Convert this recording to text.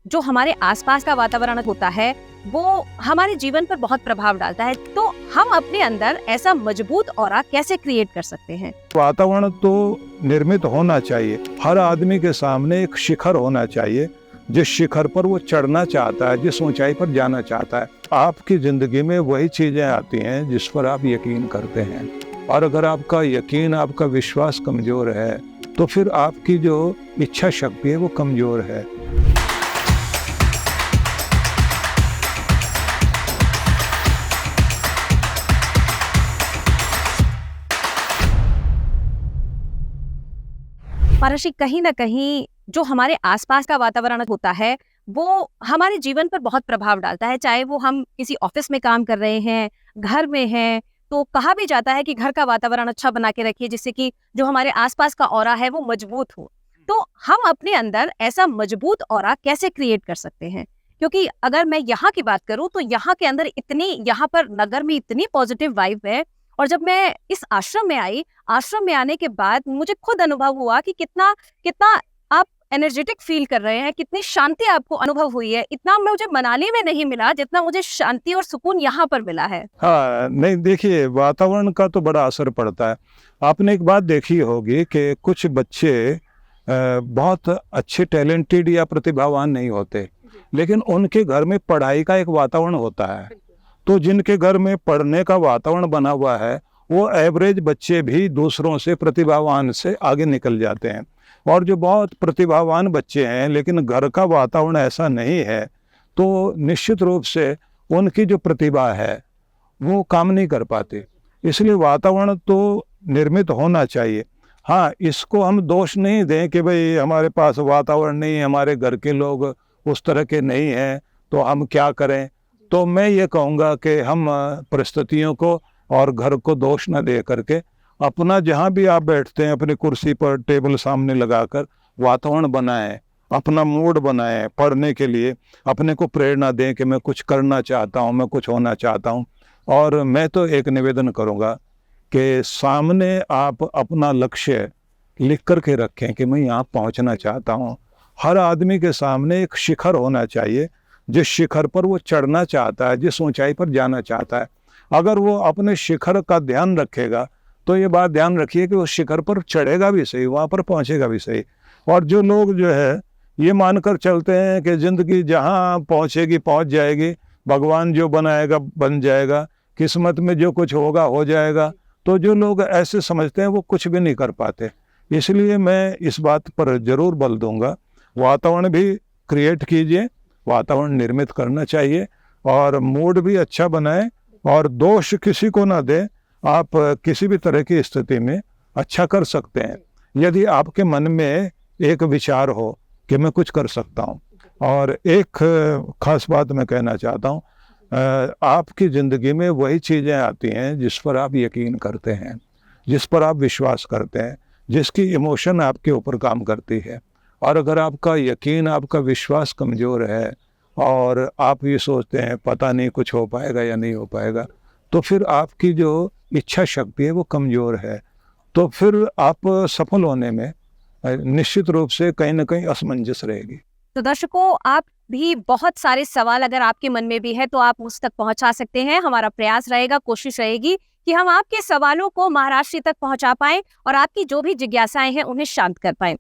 जो हमारे आसपास का वातावरण होता है वो हमारे जीवन पर बहुत प्रभाव डालता है। तो हम अपने अंदर ऐसा मजबूत ऑरा कैसे क्रिएट कर सकते हैं? वातावरण तो निर्मित होना चाहिए। हर आदमी के सामने एक शिखर होना चाहिए, जिस शिखर पर वो चढ़ना चाहता है, जिस ऊंचाई पर जाना चाहता है। आपकी जिंदगी में वही चीजें आती हैं जिस पर आप यकीन करते हैं, और अगर आपका यकीन, आपका विश्वास कमजोर है तो फिर आपकी जो इच्छा शक्ति है वो कमजोर है। पारशी, कहीं ना कहीं जो हमारे आसपास का वातावरण होता है वो हमारे जीवन पर बहुत प्रभाव डालता है। चाहे वो हम किसी ऑफिस में काम कर रहे हैं, घर में हैं, तो कहा भी जाता है कि घर का वातावरण अच्छा बना के रखिए जिससे कि जो हमारे आसपास का ऑरा है वो मजबूत हो। तो हम अपने अंदर ऐसा मजबूत ऑरा कैसे क्रिएट कर सकते हैं? क्योंकि अगर मैं यहाँ की बात करूँ तो यहाँ के अंदर इतनी, यहाँ पर नगर में इतनी पॉजिटिव वाइब है। और जब मैं इस आश्रम में आई, आश्रम में आने के बाद मुझे खुद अनुभव हुआ कि कितना कितना आप एनर्जेटिक फील कर रहे हैं, कितनी शांति आपको अनुभव हुई है। इतना मुझे मनाली में नहीं मिला जितना मुझे शांति और सुकून यहाँ पर मिला है। हाँ, नहीं, देखिए, वातावरण का तो बड़ा असर पड़ता है। आपने एक बात देखी होगी कि कुछ बच्चे बहुत अच्छे, टैलेंटेड या प्रतिभावान नहीं होते, लेकिन उनके घर में पढ़ाई का एक वातावरण होता है। तो जिनके घर में पढ़ने का वातावरण बना हुआ है वो एवरेज बच्चे भी दूसरों से, प्रतिभावान से आगे निकल जाते हैं। और जो बहुत प्रतिभावान बच्चे हैं लेकिन घर का वातावरण ऐसा नहीं है, तो निश्चित रूप से उनकी जो प्रतिभा है वो काम नहीं कर पाते। इसलिए वातावरण तो निर्मित होना चाहिए। हाँ, इसको हम दोष नहीं दें कि भाई हमारे पास वातावरण नहीं है, हमारे घर के लोग उस तरह के नहीं हैं, तो हम क्या करें। तो मैं ये कहूँगा कि हम परिस्थितियों को और घर को दोष न दे करके अपना, जहाँ भी आप बैठते हैं, अपनी कुर्सी पर टेबल सामने लगाकर वातावरण बनाएं, अपना मूड बनाएं पढ़ने के लिए, अपने को प्रेरणा दें कि मैं कुछ करना चाहता हूँ, मैं कुछ होना चाहता हूँ। और मैं तो एक निवेदन करूँगा कि सामने आप अपना लक्ष्य लिख करके रखें कि मैं यहाँ पहुँचना चाहता हूँ। हर आदमी के सामने एक शिखर होना चाहिए, जिस शिखर पर वो चढ़ना चाहता है, जिस ऊंचाई पर जाना चाहता है। अगर वो अपने शिखर का ध्यान रखेगा तो ये बात ध्यान रखिए कि वो शिखर पर चढ़ेगा भी सही, वहाँ पर पहुँचेगा भी सही। और जो लोग जो है ये मानकर चलते हैं कि ज़िंदगी जहाँ पहुँचेगी पहुँच जाएगी, भगवान जो बनाएगा बन जाएगा, किस्मत में जो कुछ होगा हो जाएगा, तो जो लोग ऐसे समझते हैं वो कुछ भी नहीं कर पाते। इसलिए मैं इस बात पर ज़रूर बल दूंगा, वातावरण भी क्रिएट कीजिए, वातावरण निर्मित करना चाहिए, और मूड भी अच्छा बनाए, और दोष किसी को ना दे। आप किसी भी तरह की स्थिति में अच्छा कर सकते हैं यदि आपके मन में एक विचार हो कि मैं कुछ कर सकता हूँ। और एक खास बात मैं कहना चाहता हूँ, आपकी ज़िंदगी में वही चीज़ें आती हैं जिस पर आप यकीन करते हैं, जिस पर आप विश्वास करते हैं, जिसकी इमोशन आपके ऊपर काम करती है। और अगर आपका यकीन, आपका विश्वास कमज़ोर है और आप ये सोचते हैं पता नहीं कुछ हो पाएगा या नहीं हो पाएगा, तो फिर आपकी जो इच्छा शक्ति है वो कमज़ोर है। तो फिर आप सफल होने में निश्चित रूप से कहीं ना कहीं असमंजस रहेगी। तो दर्शकों, आप भी बहुत सारे सवाल अगर आपके मन में भी है तो आप मुझ तक पहुंचा सकते हैं। हमारा प्रयास रहेगा, कोशिश रहेगी कि हम आपके सवालों को महाराष्ट्र तक पहुंचा पाएं और आपकी जो भी जिज्ञासाएं हैं उन्हें शांत कर पाएं।